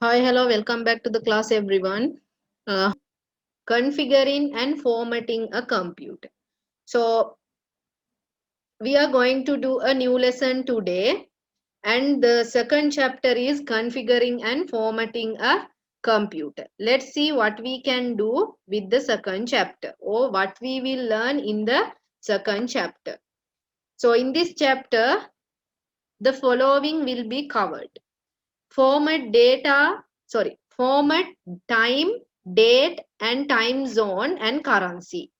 Hi, hello, welcome back to the class, everyone. Configuring and formatting a computer. So, we are going to do a new lesson today, and the second chapter is configuring and formatting a computer. Let's see what we can do with the second chapter or what we will learn in the second chapter. So, in this chapter, the following will be covered. Format time, date and time zone and currency.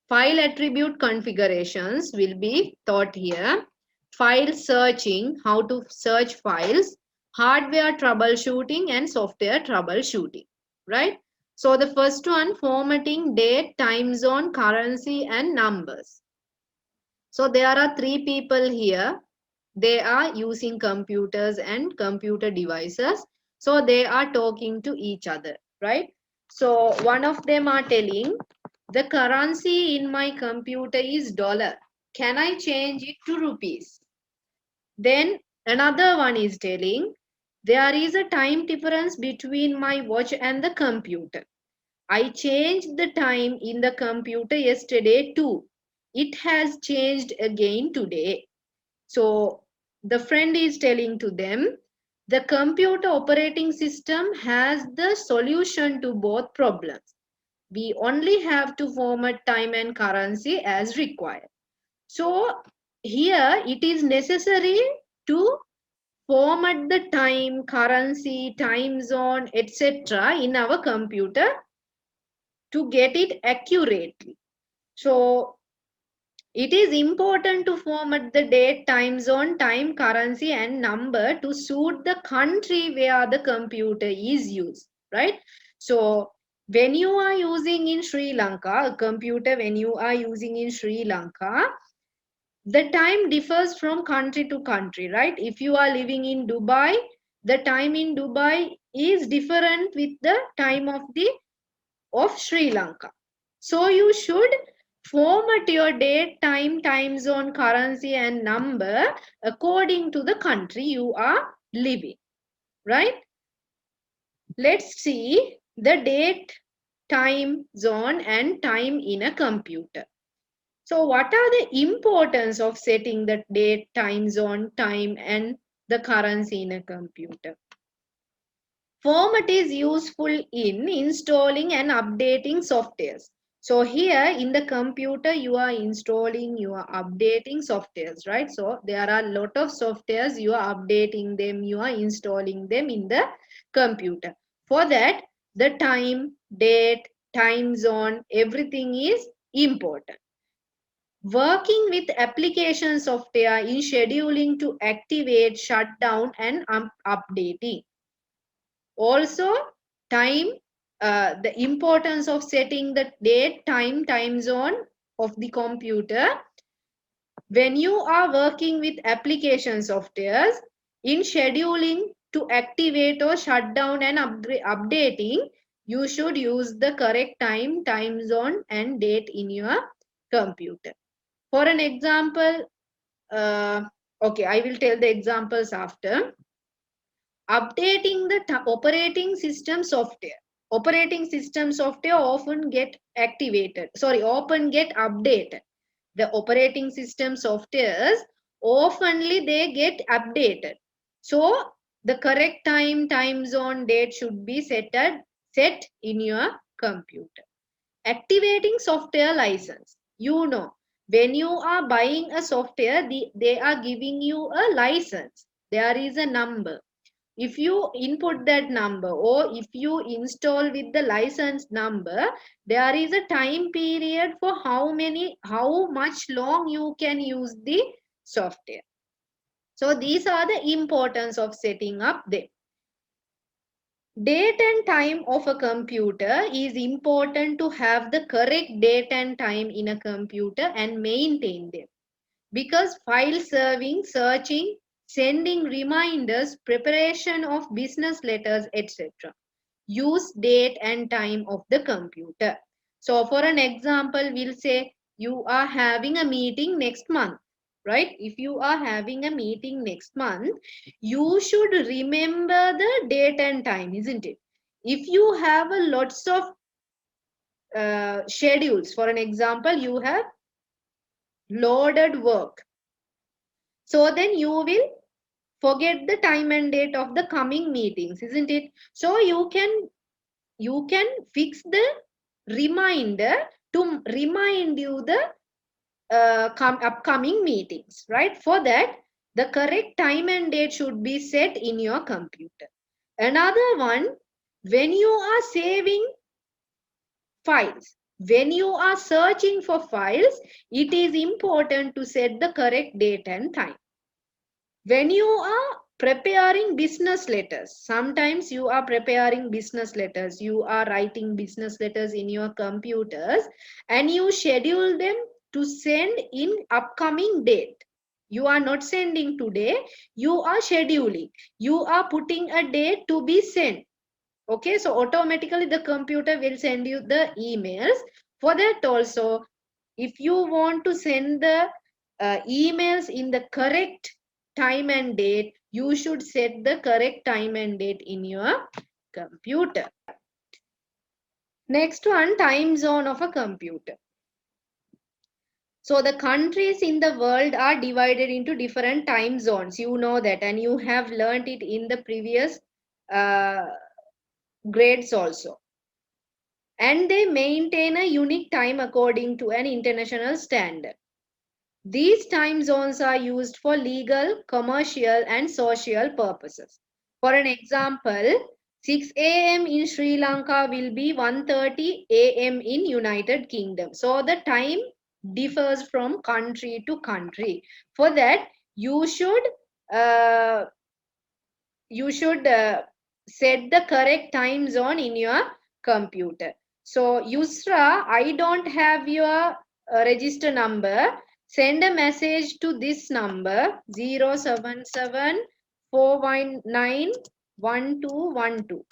File attribute configurations will be taught here. File searching, how to search files, hardware troubleshooting and software troubleshooting, right? So the first one, formatting date, time zone, currency and numbers. So there are three people here. They are using computers and computer devices. So they are talking to each other, right? So one of them are telling the currency in my computer is dollar. Can I change it to rupees? Then another one is telling there is a time difference between my watch and the computer. I changed the time in the computer yesterday too. It has changed again today. So the friend is telling to them, the computer operating system has the solution to both problems. We only have to format time and currency as required. So here it is necessary to format the time, currency, time zone, etc. in our computer to get it accurately. So it is important to format the date, time zone, time, currency, and number to suit the country where the computer is used, right? So, when you are using in Sri Lanka, a computer, when you are using in Sri Lanka, the time differs from country to country, right? If you are living in Dubai, the time in Dubai is different with the time of Sri Lanka. So you should format your date, time, time zone, currency, and number according to the country you are living, right? Let's see the date, time, zone, and time in a computer. So, what are the importance of setting the date, time, zone, time, and the currency in a computer? Format is useful in installing and updating softwares. So here in the computer you are installing, you are updating softwares, right? So there are a lot of softwares, you are updating them, you are installing them in the computer. For that, the time, date, time zone, everything is important. Working with application software in scheduling to activate, shut down and updating. Also, time, the importance of setting the date, time, time zone of the computer. When you are working with application softwares, in scheduling to activate or shut down and updating, you should use the correct time, time zone and date in your computer. For an example, okay, I will tell the examples after. Updating the operating system software often get often get updated. The operating system softwares oftenly they get updated. So the correct time zone date should be set in your computer. Activating software license, when you are buying a software, they are giving you a license. There is a number. If you input that number or if you install with the license number, there is a time period for how much long you can use the software. So these are the importance of setting up them. Date and time of a computer is important to have the correct date and time in a computer and maintain them, because file serving, searching, sending reminders, preparation of business letters, etc. use date and time of the computer. So for an example, we'll say you are having a meeting next month. right? If you are having a meeting next month, you should remember the date and time, isn't it? If you have a lots of schedules, for an example, you have loaded work, so then you will forget the time and date of the coming meetings, isn't it? So you can fix the reminder to remind you the upcoming meetings, right? For that, the correct time and date should be set in your computer. Another one, when you are saving files, when you are searching for files, it is important to set the correct date and time. When you are preparing business letters, sometimes you are preparing business letters, you are writing business letters in your computers, and you schedule them to send in upcoming date. You are not sending today, you are scheduling, you are putting a date to be sent. Okay, so automatically the computer will send you the emails. For that also, if you want to send the emails in the correct time and date, you should set the correct time and date in your computer. Next one, time zone of a computer. So the countries in the world are divided into different time zones. You know that, and you have learned it in the previous uh, grades also. And they maintain a unique time according to an international standard. These time zones are used for legal, commercial, and social purposes. For an example, 6 a.m. in Sri Lanka will be 1:30 a.m. in United Kingdom. So the time differs from country to country. For that, you should uh, set the correct time zone in your computer. So Yusra, I don't have your register number. Send a message to this number 077-419-1212.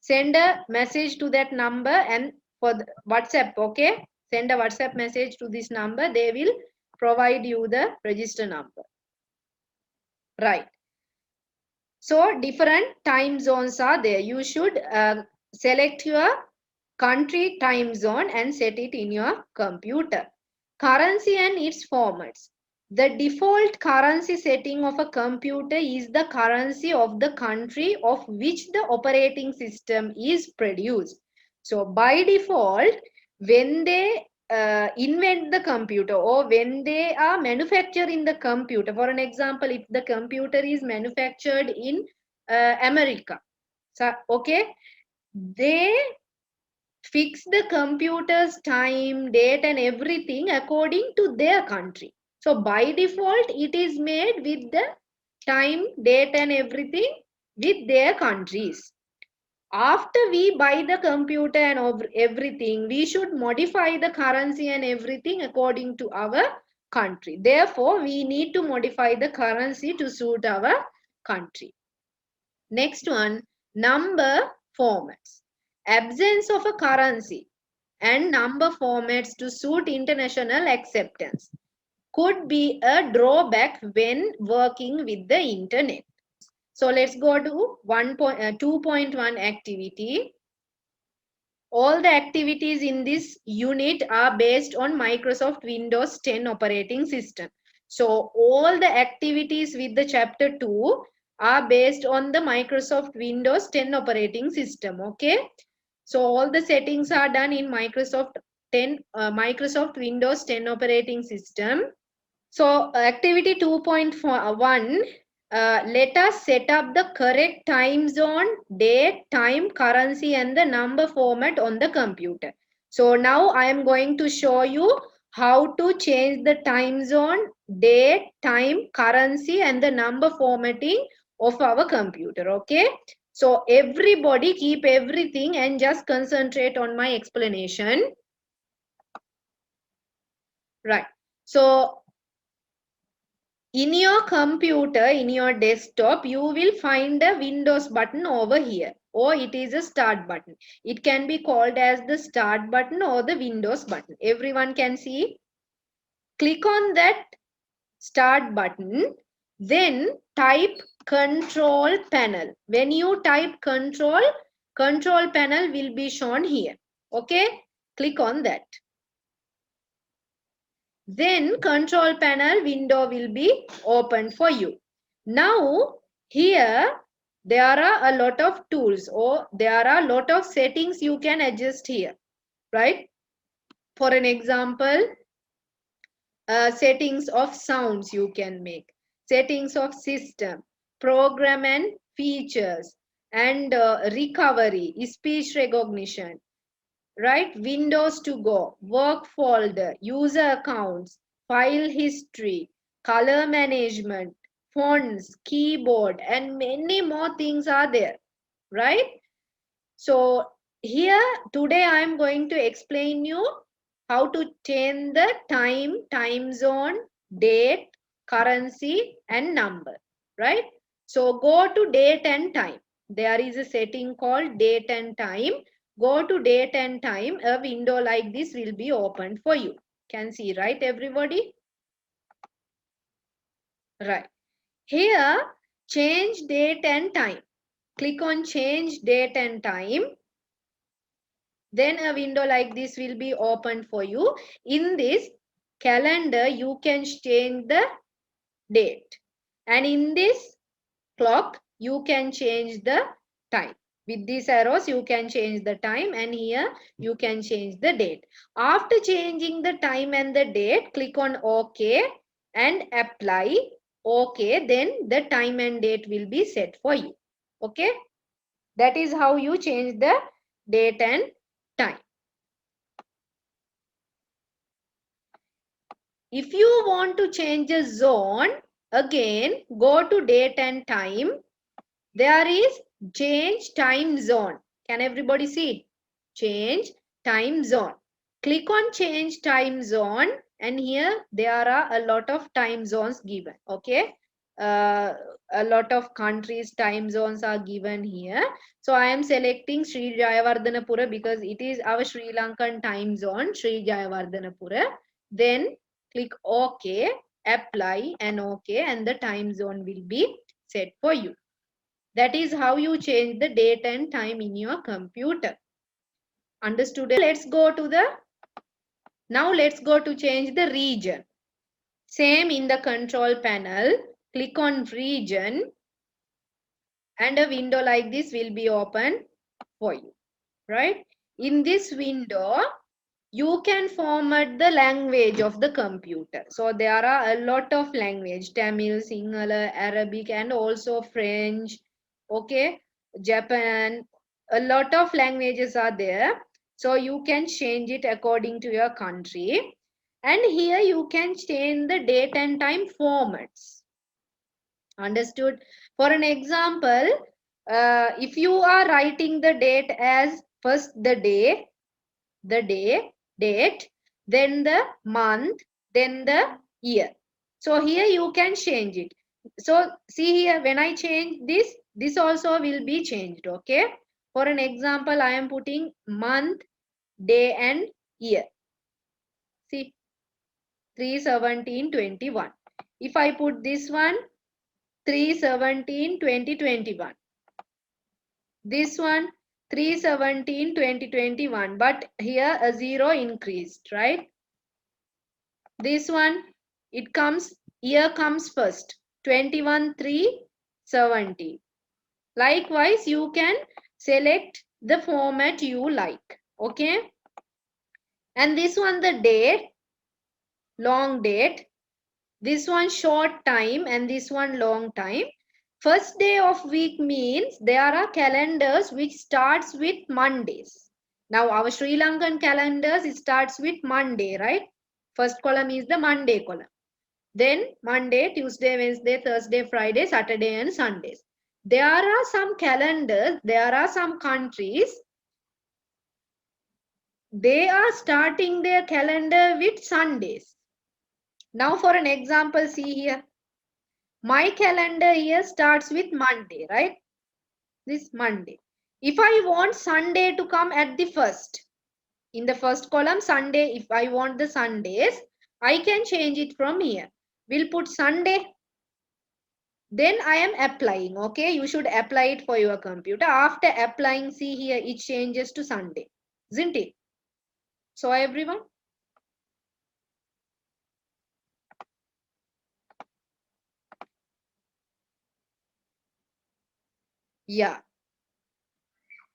Send a message to that number, and for the WhatsApp, okay? Send a WhatsApp message to this number. They will provide you the register number. Right. So different time zones are there. You should select your country time zone and set it in your computer. Currency and its formats. The default currency setting of a computer is the currency of the country of which the operating system is produced. So by default, when they invent the computer, or when they are manufacturing the computer, for an example, if the computer is manufactured in America, so okay, they fix the computer's time, date, and everything according to their country. So by default, it is made with the time, date, and everything with their countries. After we buy the computer and everything, we should modify the currency and everything according to our country. Therefore, we need to modify the currency to suit our country. Next one, number formats. Absence of a currency and number formats to suit international acceptance could be a drawback when working with the internet. So let's go to 2.1 activity. All the activities in this unit are based on Microsoft Windows 10 operating system. So all the activities with the chapter 2 are based on the Microsoft Windows 10 operating system. Okay. So all the settings are done in Microsoft Windows 10 operating system. So activity 2.1, let us set up the correct time zone, date, time, currency, and the number format on the computer. So now I am going to show you how to change the time zone, date, time, currency, and the number formatting of our computer. Okay. So everybody keep everything and just concentrate on my explanation. Right. So in your computer, in your desktop, you will find a Windows button over here, or it is a start button. It can be called as the start button or the Windows button. Everyone can see. Click on that start button, then type control panel. When you type control panel will be shown here. Okay, click on that. Then control panel window will be open for you. Now here there are a lot of tools, or there are a lot of settings you can adjust here, right? For an example, settings of sounds you can make, settings of system, program and features, and recovery, speech recognition, right? Windows to go, work folder, user accounts, file history, color management, fonts, keyboard, and many more things are there, right? So here today I am going to explain you how to change the time zone, date, currency, and number, right? So go to date and time. There is a setting called date and time. Go to date and time. A window like this will be opened for you. Can see, right, everybody? Right. Here, change date and time. Click on change date and time. Then a window like this will be opened for you. In this calendar, you can change the date. And in this clock, you can change the time. With these arrows, you can change the time, and here you can change the date. After changing the time and the date, click on OK and apply. OK, then the time and date will be set for you. Okay, that is how you change the date and time. If you want to change a zone, again go to date and time. There is change time zone. Can everybody see? Change time zone. Click on change time zone, and here there are a lot of time zones given. Okay, a lot of countries time zones are given here. So I am selecting Sri Jayawardhanapura because it is our Sri Lankan time zone, Sri Jayawardhanapura. Then click OK, apply and OK, and the time zone will be set for you. That is how you change the date and time in your computer. Understood? Now let's go to change the region. Same in the control panel. Click on region, and a window like this will be open for you, right? In this window, you can format the language of the computer. So there are a lot of language: Tamil, Sinhala, Arabic, and also French, okay, Japan. A lot of languages are there. So you can change it according to your country. And here you can change the date and time formats. Understood? For an example, if you are writing the date as first the day, date, then the month, then the year. So here you can change it. So see here, when I change this also will be changed. Okay. For an example, I am putting month, day and year. See, 3/17/21. If I put this one, 3/17/2021. This one, 3/17/2021, but here a 0 increased, right? This one, year comes first, 21/3/17. Likewise, you can select the format you like, okay? And this one, the date, long date. This one, short time, and this one, long time. First day of week means there are calendars which starts with Mondays. Now our Sri Lankan calendars, it starts with Monday, right? First column is the Monday column. Then Monday, Tuesday, Wednesday, Thursday, Friday, Saturday and Sundays. There are some calendars, there are some countries, they are starting their calendar with Sundays. Now for an example, see here. My calendar here starts with Monday, right? This Monday. If I want Sunday to come at the first, in the first column, Sunday, if I want the Sundays, I can change it from here. We'll put Sunday. Then I am applying. Okay, you should apply it for your computer. After applying, see here, it changes to Sunday, isn't it? So everyone, yeah,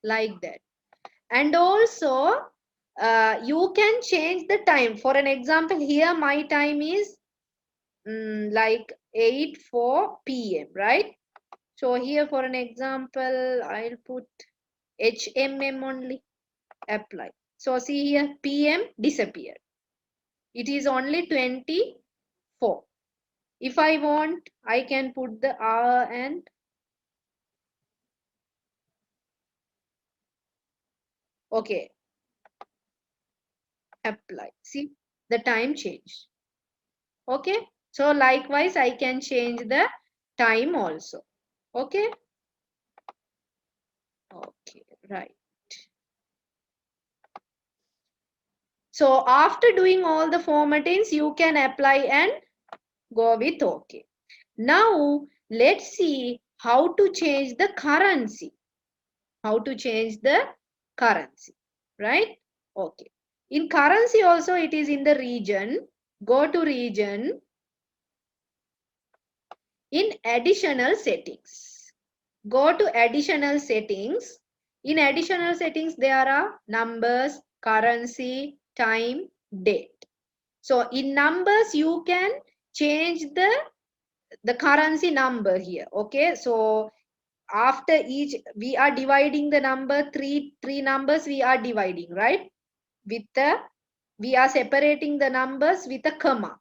like that. And also you can change the time. For an example, here my time is like 8:04 p.m., right? So here for an example, I'll put HMM only, apply. So see here, PM disappeared. It is only 24. If I want, I can put the hour and okay, apply. See, the time changed. Okay, so likewise, I can change the time also. Okay, okay, right. So after doing all the formattings, you can apply and go with OK. Now, let's see how to change the currency. How to change the currency, right? Okay. In currency also, it is in the region. Go to region. In additional settings, go to additional settings. In additional settings, there are numbers, currency, time, date. So in numbers, you can change the currency number here. Okay, so after each, we are dividing the number, three numbers we are dividing, right? With the, we are separating the numbers with a comma.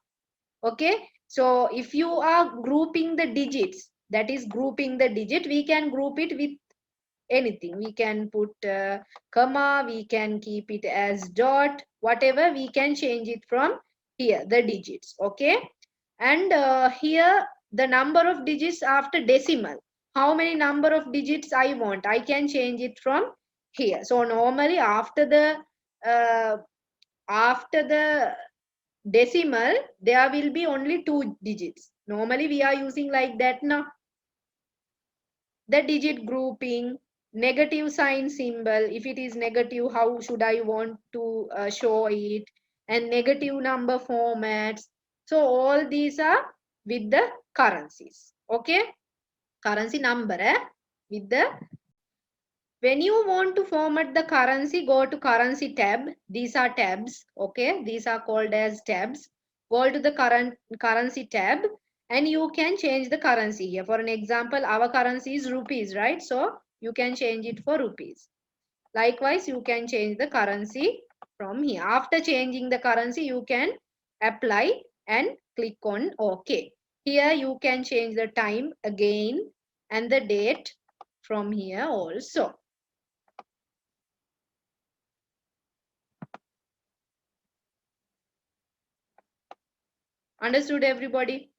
Okay, so if you are grouping the digits, that is grouping the digit, we can group it with anything. We can put comma, we can keep it as dot, whatever, we can change it from here, the digits. Okay, and here the number of digits after decimal, how many number of digits I want, I can change it from here. So normally uh, after the decimal, there will be only 2 digits. Normally we are using like that now. The digit grouping, negative sign symbol, if it is negative, how should I want to show it, and negative number formats. So all these are with the currencies. Okay, currency number with the, when you want to format the currency, go to currency tab. These are tabs. Okay, these are called as tabs. Go to the currency tab and you can change the currency here. For an example, our currency is rupees, right? So you can change it for rupees. Likewise, you can change the currency from here. After changing the currency, you can apply and click on OK. Here you can change the time again and the date from here also. Understood, everybody?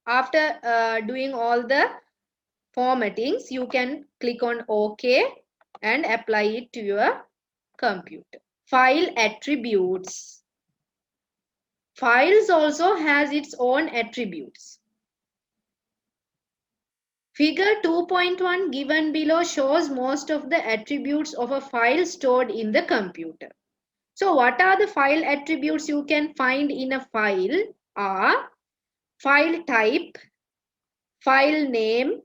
After doing all the formattings, you can click on OK and apply it to your computer. File attributes. Files also has its own attributes. Figure 2.1 given below shows most of the attributes of a file stored in the computer. So what are the file attributes you can find in a file? Are file type, file name,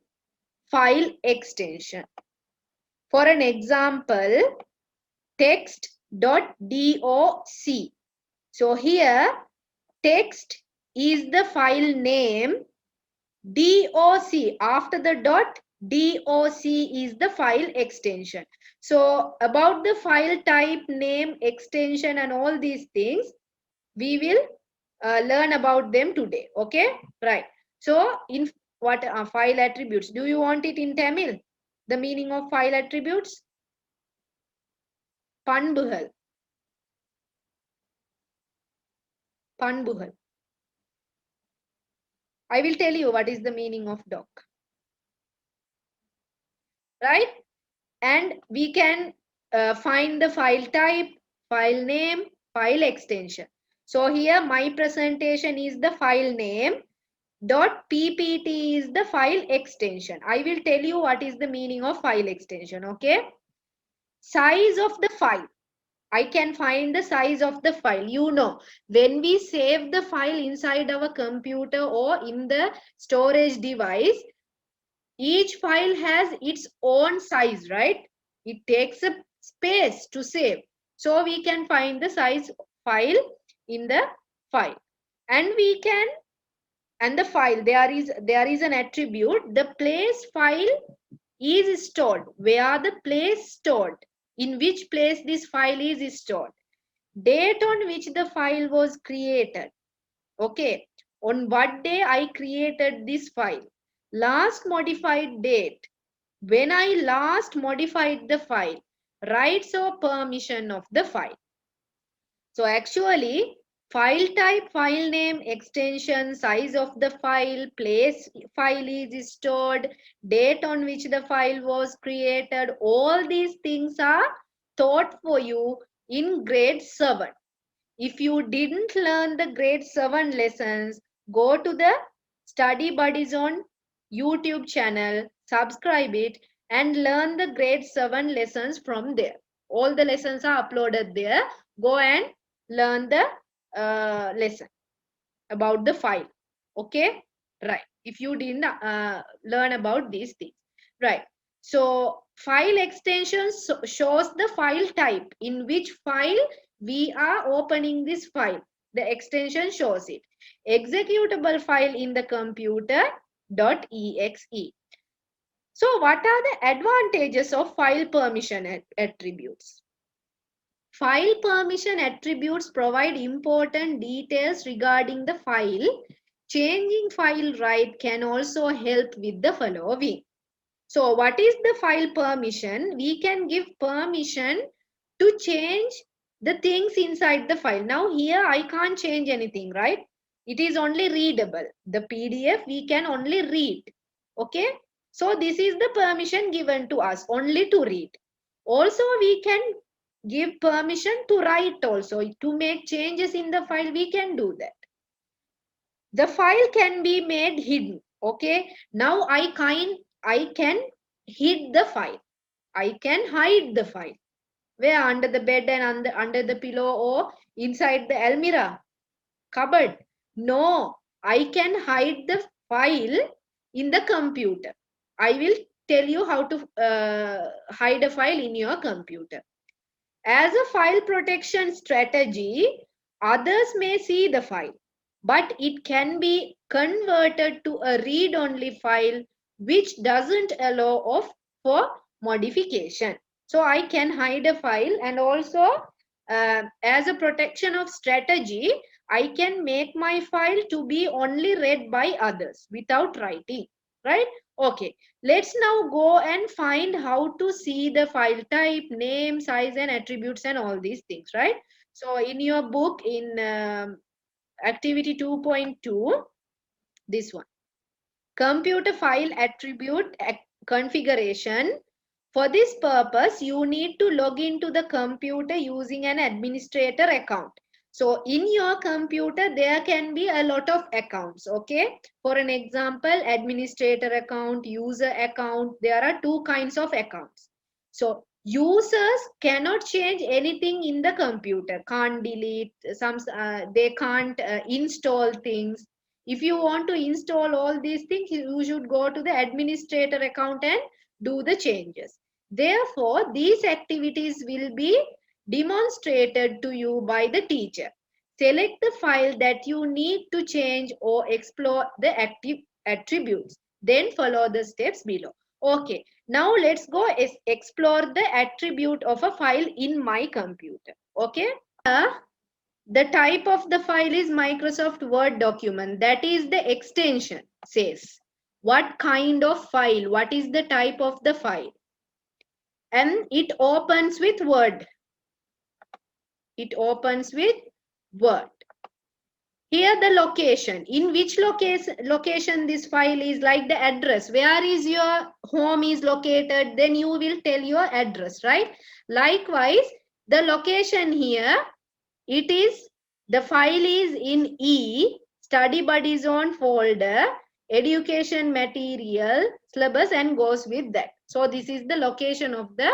file extension. For an example, text.doc. So here text is the file name, doc after the dot, doc is the file extension. So about the file type, name, extension and all these things, we will learn about them today. Okay, right. So in what are file attributes? Do you want it in Tamil? The meaning of file attributes? Panbuhal. Panbuhal. I will tell you what is the meaning of doc. Right? And we can find the file type, file name, file extension. So here my presentation is the file name. .ppt is the file extension. I will tell you what is the meaning of file extension. Okay. Size of the file. I can find the size of the file. You know, when we save the file inside our computer or in the storage device, each file has its own size, right? It takes a space to save. So we can find the size file in the file. And we can, and the file, there is an attribute, the place file is stored. Where the place stored, in which place this file is stored, date on which the file was created. Okay, on what day I created this file, last modified date, when I last modified the file, rights or permission of the file. So actually, file type, file name, extension, size of the file, place file is stored, date on which the file was created, all these things are taught for you in grade 7. If you didn't learn the grade 7 lessons, go to the Study Buddies on YouTube channel, subscribe it and learn the grade 7 lessons from there. All the lessons are uploaded there. Go and learn the lesson about the file. Okay, right. If you didn't learn about these things, right. So file extensions shows the file type, in which file we are opening this file. The extension shows it. Executable file in the computer .exe. So what are the advantages of file permission attributes? File permission attributes provide important details regarding the file. Changing file right can also help with the following. So what is the file permission? We can give permission to change the things inside the file. Now here I can't change anything, right? It is only readable. The PDF we can only read. Okay. So this is the permission given to us, only to read. Also we can give permission to write also. To make changes in the file, we can do that. The file can be made hidden. Okay. Now I can hide the file. I can hide the file. Where? Under the bed and under the pillow or inside the almirah cupboard. No, I can hide the file in the computer. I will tell you how to hide a file in your computer. As a file protection strategy, others may see the file, but it can be converted to a read-only file which doesn't allow for modification. So I can hide a file, and also as a protection of strategy, I can make my file to be only read by others without writing, right? Okay, let's now go and find how to see the file type, name, size and attributes and all these things, right? So in your book, in activity 2.2, this one, computer file attribute configuration. For this purpose, you need to log into the computer using an administrator account. So in your computer, there can be a lot of accounts, okay? For an example, administrator account, user account, there are two kinds of accounts. So users cannot change anything in the computer, can't delete, they can't install things. If you want to install all these things, you should go to the administrator account and do the changes. Therefore, these activities will be demonstrated to you by the teacher. Select the file that you need to change or explore the active attributes. Then follow the steps below. Okay, now let's go explore the attribute of a file in my computer. Okay, the type of the file is Microsoft Word document. That is the extension says. What kind of file? What is the type of the file? And it opens with Word. It opens with Word. Here the location. In which location this file is, like the address. Where is your home is located? Then you will tell your address, right? Likewise, the location here, it is The file is in E, study buddy zone folder, education material, syllabus, and goes with that. So this is the location of the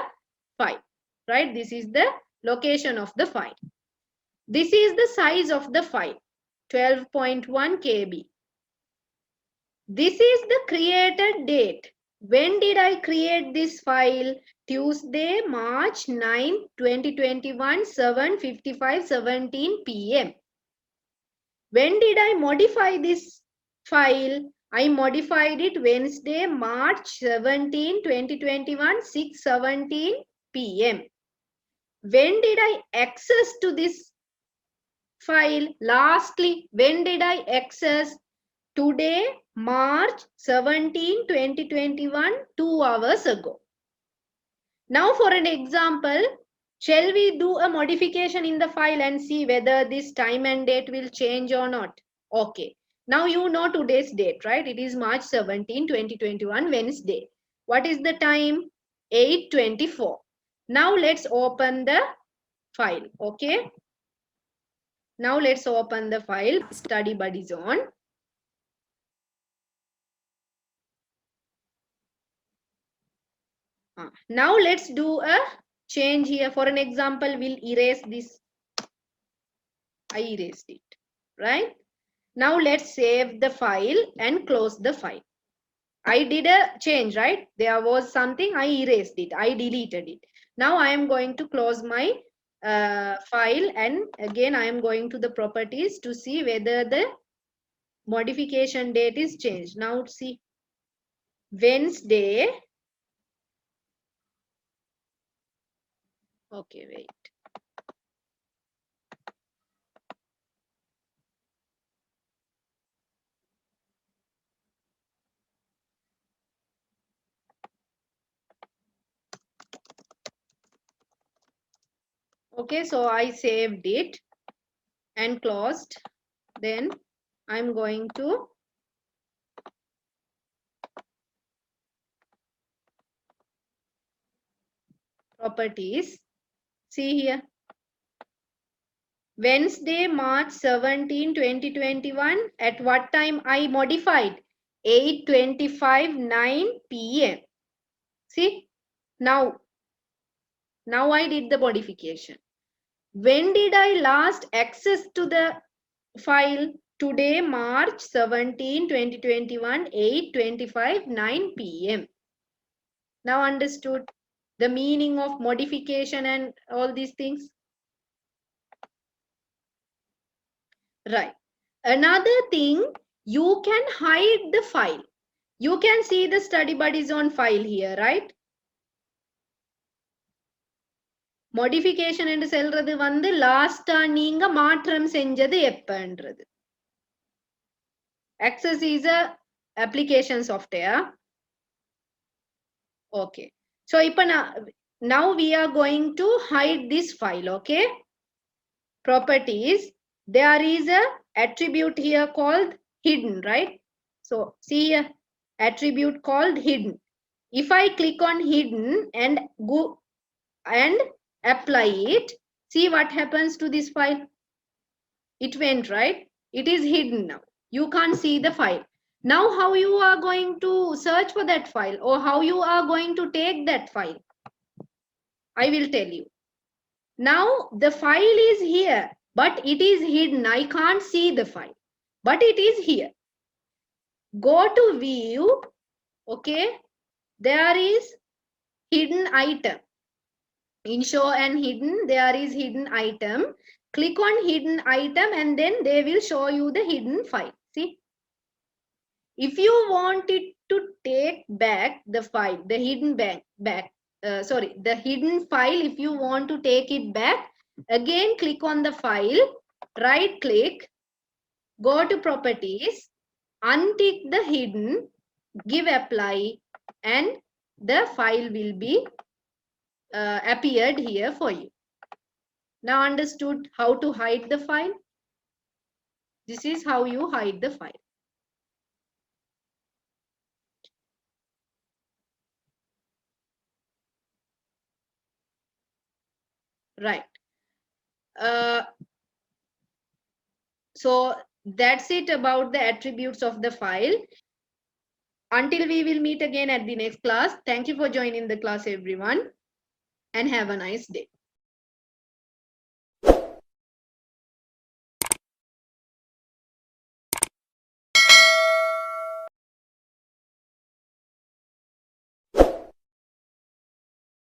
file, right? This is the location of the file. This is the size of the file, 12.1 KB. This is the created date. When did I create this file? Tuesday, March 9, 2021, 7:55:17 p.m. When did I modify this file? I modified it Wednesday, March 17, 2021, 6:17 p.m. When did I access to this file? Lastly, when did I access? Today, March 17, 2021, 2 hours ago. Now for an example, shall we do a modification in the file and see whether this time and date will change or not? Okay. Now you know today's date, right? It is March 17, 2021, Wednesday. What is the time? 8:24. Now let's open the file, okay? Now let's open the file, Study Buddy Zone. Now let's do a change here. For an example, we'll erase this. I erased it, right? Now let's save the file and close the file. I did a change, right? There was something, I erased it. I deleted it. Now I am going to close my file, and again I am going to the properties to see whether the modification date is changed. Now see, Wednesday. Okay, wait. Okay, so I saved it and closed. Then I'm going to properties. See here. Wednesday, March 17, 2021. At what time I modified? 8:25, 9 p.m. See? Now I did the modification. When did I last access to the file? Today, March 17, 2021, 8:25, 9 p.m. Now understood the meaning of modification and all these things? Right. Another thing, you can hide the file. You can see the study buddy zone file here, right? Modification என்று சொல்றது வந்து லாஸ்டா நீங்க மாற்றம் செஞ்சது எப்பன்றது. Access is a application software. Okay. So now we are going to hide this file, okay? Properties. There is a attribute here called hidden, right? So see here, attribute called hidden. If I click on hidden and go and apply it, see what happens to this file. It went, right? It is hidden now. You can't see the file. Now how you are going to search for that file, or how you are going to take that file? I will tell you. Now the file is here, but it is hidden. I can't see the file, but it is here. Go to view, okay? There is hidden item. In show and hidden, there is hidden item. Click on hidden item and then they will show you the hidden file. See, if you want it to take back the file, the hidden the hidden file, if you want to take it back, again click on the file, right click, go to properties, untick the hidden, give apply, and the file will be appeared here for you. Now understood how to hide the file? This is how you hide the file. Right. So that's it about the attributes of the file. Until we will meet again at the next class, thank you for joining the class, everyone, and have a nice day.